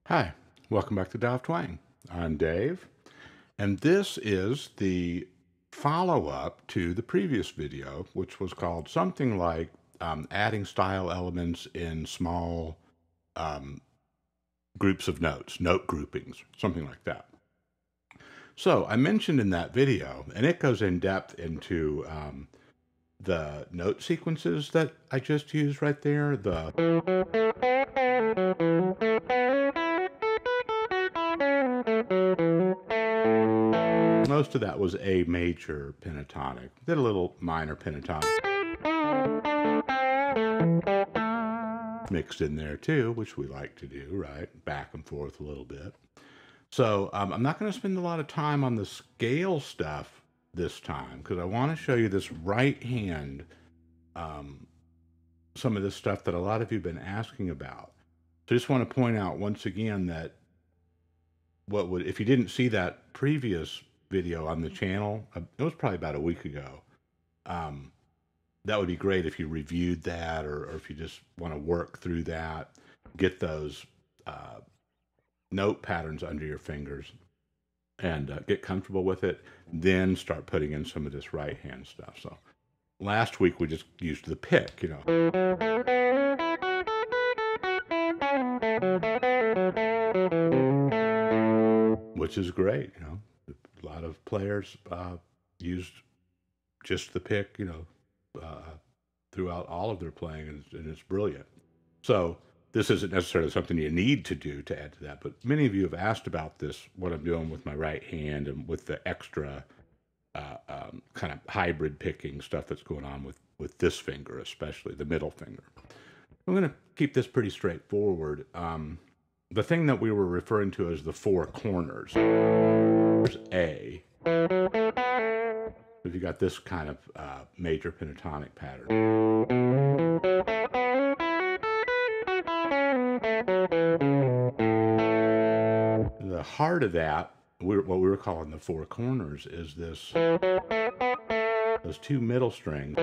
Hi, welcome back to Dial Twang. I'm Dave, and this is the follow-up to the previous video, which was called something like adding style elements in small um, groups of notes, note groupings, something like that. So I mentioned in that video, and it goes in depth into the note sequences that I just used right there, most of that was A major pentatonic. Did a little minor pentatonic mixed in there too, which we like to do, right? Back and forth a little bit. So I'm not going to spend a lot of time on the scale stuff this time because I want to show you this right hand, some of this stuff that a lot of you have been asking about. So I just want to point out once again that if you didn't see that previous video on the channel, it was probably about a week ago. That would be great if you reviewed that, or if you just want to work through that, get those note patterns under your fingers and get comfortable with it, then start putting in some of this right hand stuff. So last week we just used the pick, which is great. A lot of players used just the pick, throughout all of their playing, and it's brilliant. So this isn't necessarily something you need to do to add to that, but many of you have asked about this, what I'm doing with my right hand and with the extra kind of hybrid picking stuff that's going on with this finger, especially the middle finger. I'm going to keep this pretty straightforward. The thing that we were referring to as the four corners. There's A. If you got this kind of major pentatonic pattern. The heart of that, what we were calling the four corners, is those two middle strings.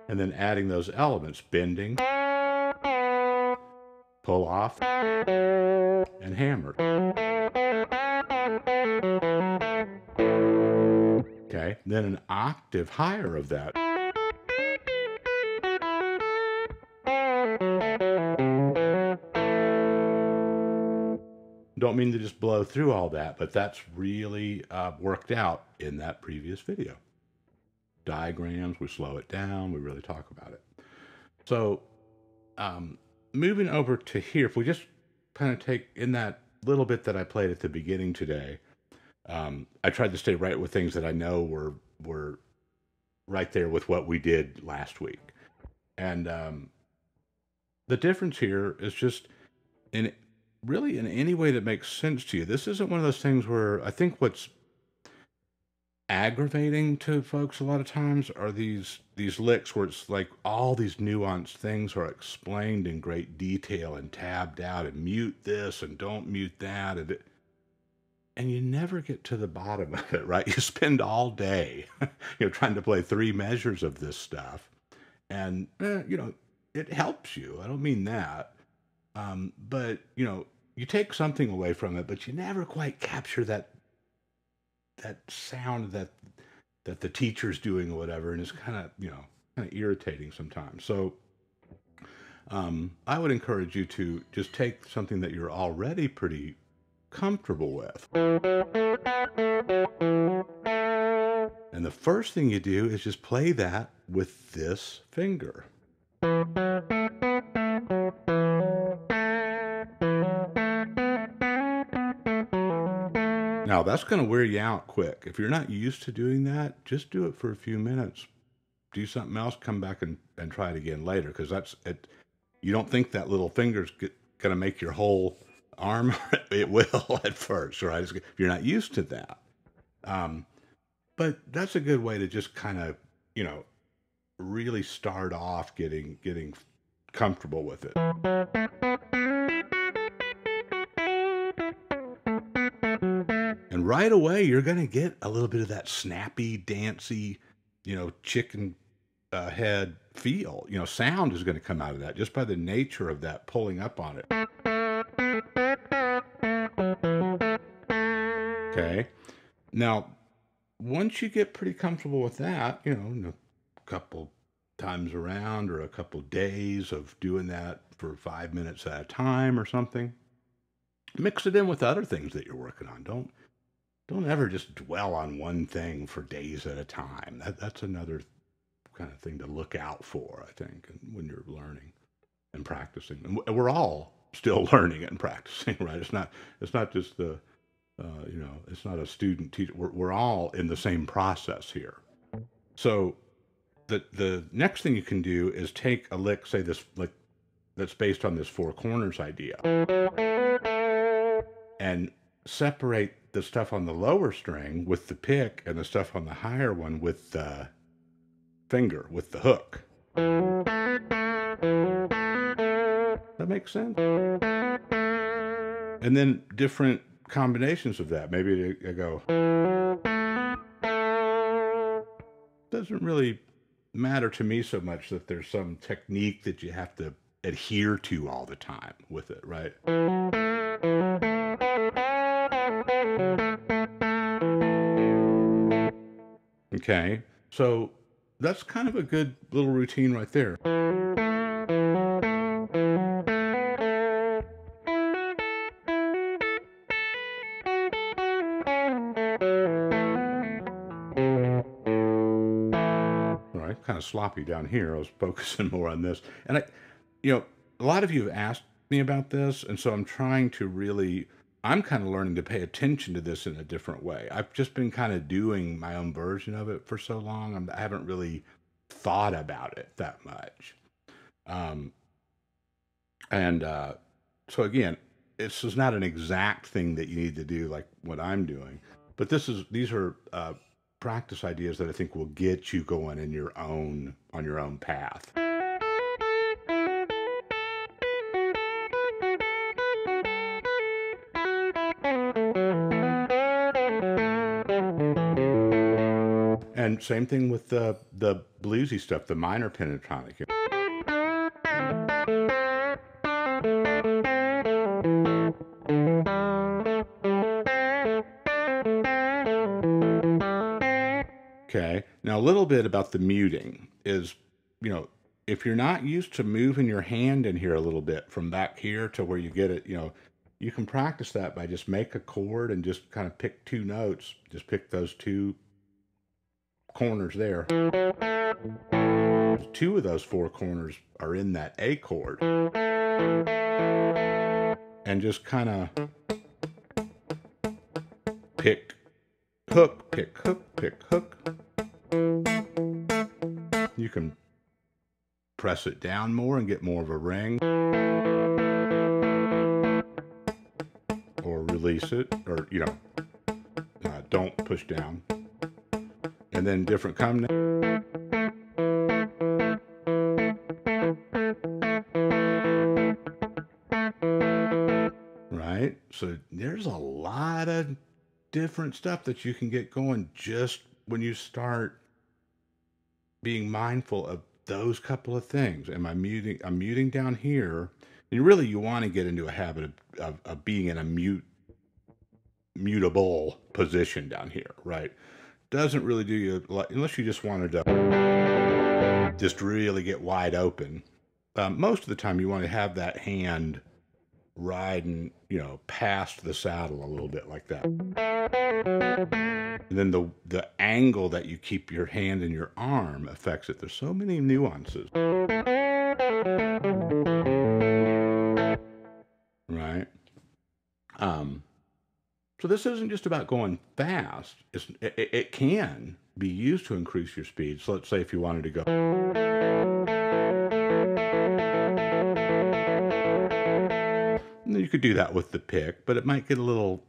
And then adding those elements, bending, pull off, and hammer. Okay, then an octave higher of that. Don't mean to just blow through all that, but that's really worked out in that previous video. Diagrams, we slow it down, we really talk about it. So moving over to here, if we just kind of take in that little bit that I played at the beginning today, I tried to stay right with things that I know were right there with what we did last week. And the difference here is just really in any way that makes sense to you. This isn't one of those things where I think what's aggravating to folks a lot of times are these licks where it's like all these nuanced things are explained in great detail and tabbed out, and mute this and don't mute that, and you never get to the bottom of it, right? You spend all day trying to play three measures of this stuff, and it helps you. I don't mean that, but you take something away from it, but you never quite capture that sound that the teacher's doing or whatever, and it's kind of irritating sometimes. So I would encourage you to just take something that you're already pretty comfortable with, and the first thing you do is just play that with this finger. Now, that's going to wear you out quick. If you're not used to doing that, just do it for a few minutes. Do something else, come back and try it again later, because that's it. You don't think that little finger's going to make your whole arm. It will at first, right? If you're not used to that. But that's a good way to just kind of, really start off getting comfortable with it. And right away, you're going to get a little bit of that snappy, dancey, chicken head feel. Sound is going to come out of that just by the nature of that pulling up on it. Okay. Now, once you get pretty comfortable with that, a couple times around or a couple days of doing that for 5 minutes at a time or something, mix it in with other things that you're working on. Don't ever just dwell on one thing for days at a time. That's another kind of thing to look out for, I think, and when you're learning and practicing. And we're all still learning and practicing, right? It's not just it's not a student teacher. We're all in the same process here. So the next thing you can do is take a lick, say this lick that's based on this four corners idea, and separate the stuff on the lower string with the pick and the stuff on the higher one with the finger, with the hook. That makes sense? And then different combinations of that. Maybe I go, doesn't really matter to me so much that there's some technique that you have to adhere to all the time with it, right? Okay, so that's kind of a good little routine right there. All right, kind of sloppy down here. I was focusing more on this. And a lot of you have asked me about this, and so I'm trying to really, I'm kind of learning to pay attention to this in a different way. I've just been kind of doing my own version of it for so long. I haven't really thought about it that much. So again, this is not an exact thing that you need to do like what I'm doing, but these are practice ideas that I think will get you going on your own path. And same thing with the bluesy stuff, the minor pentatonic. Okay, now a little bit about the muting is, if you're not used to moving your hand in here a little bit from back here to where you get it, you can practice that by just make a chord and just kind of pick two notes. Just pick those two corners there. Two of those four corners are in that A chord. And just kind of pick hook, pick hook, pick hook. You can press it down more and get more of a ring. Or release it, or, don't push down. And then different combinations. Right? So there's a lot of different stuff that you can get going just when you start being mindful of those couple of things. I'm muting down here. And really, you want to get into a habit of being in a mutable position down here, right? Doesn't really do you a lot, unless you just wanted to just really get wide open. Most of the time, you want to have that hand riding, past the saddle a little bit like that. And then the angle that you keep your hand in your arm affects it. There's so many nuances. Right? So this isn't just about going fast. It can be used to increase your speed. So let's say if you wanted to go. You could do that with the pick, but it might get a little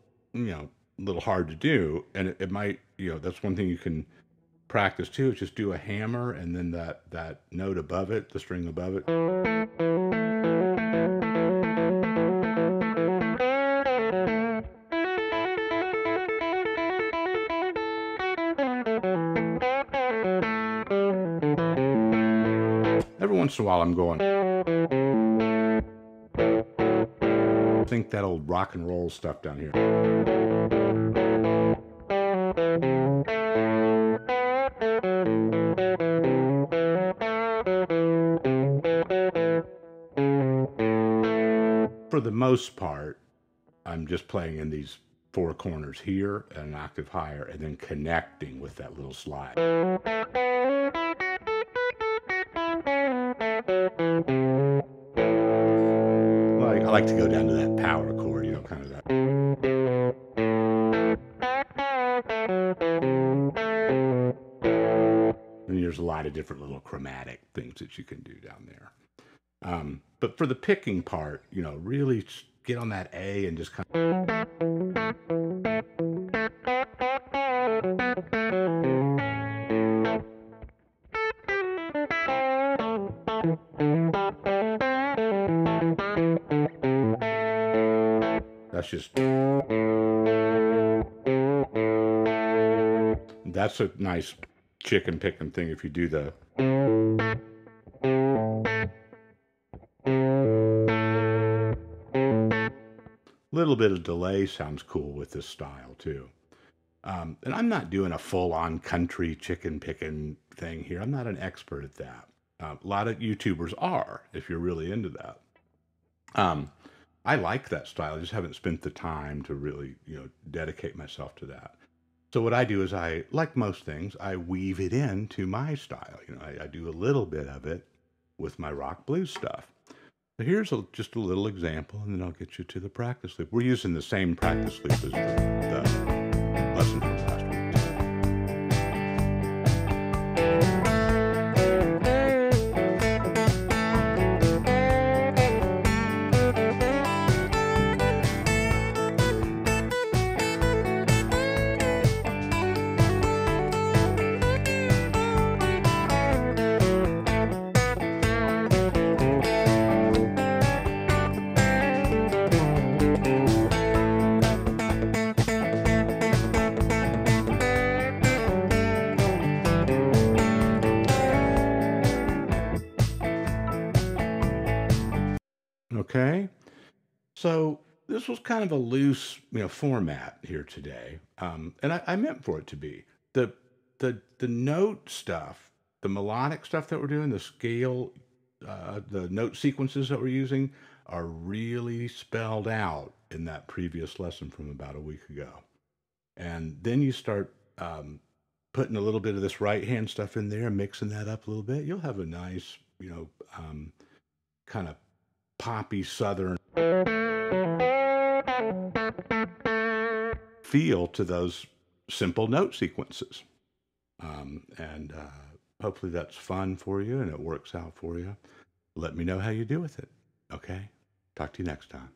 hard to do. And it might, that's one thing you can practice too, is just do a hammer and then that note above it, the string above it. once in a while I'm going, think that old rock and roll stuff down here. For the most part, I'm just playing in these four corners here and an octave higher, and then connecting with that little slide. I like to go down to that power chord, you know, kind of that. And there's a lot of different little chromatic things that you can do down there. But for the picking part, you know, really get on that A and just kind of. That's just. That's a nice chicken picking thing if you do the. Little bit of delay sounds cool with this style too. And I'm not doing a full-on country chicken picking thing here. I'm not an expert at that. A lot of YouTubers are, if you're really into that. I like that style. I just haven't spent the time to really, you know, dedicate myself to that. So what I do is like most things, I weave it into my style. You know, I do a little bit of it with my rock blues stuff. So here's just a little example, and then I'll get you to the practice loop. We're using the same practice loop as the lesson from last week. Okay, so this was kind of a loose, you know, format here today, and I meant for it to be the note stuff, the melodic stuff that we're doing, the scale, the note sequences that we're using are really spelled out in that previous lesson from about a week ago, and then you start putting a little bit of this right hand stuff in there, mixing that up a little bit. You'll have a nice, you know, kind of poppy southern feel to those simple note sequences. And hopefully that's fun for you and it works out for you. Let me know how you do with it. Okay? Talk to you next time.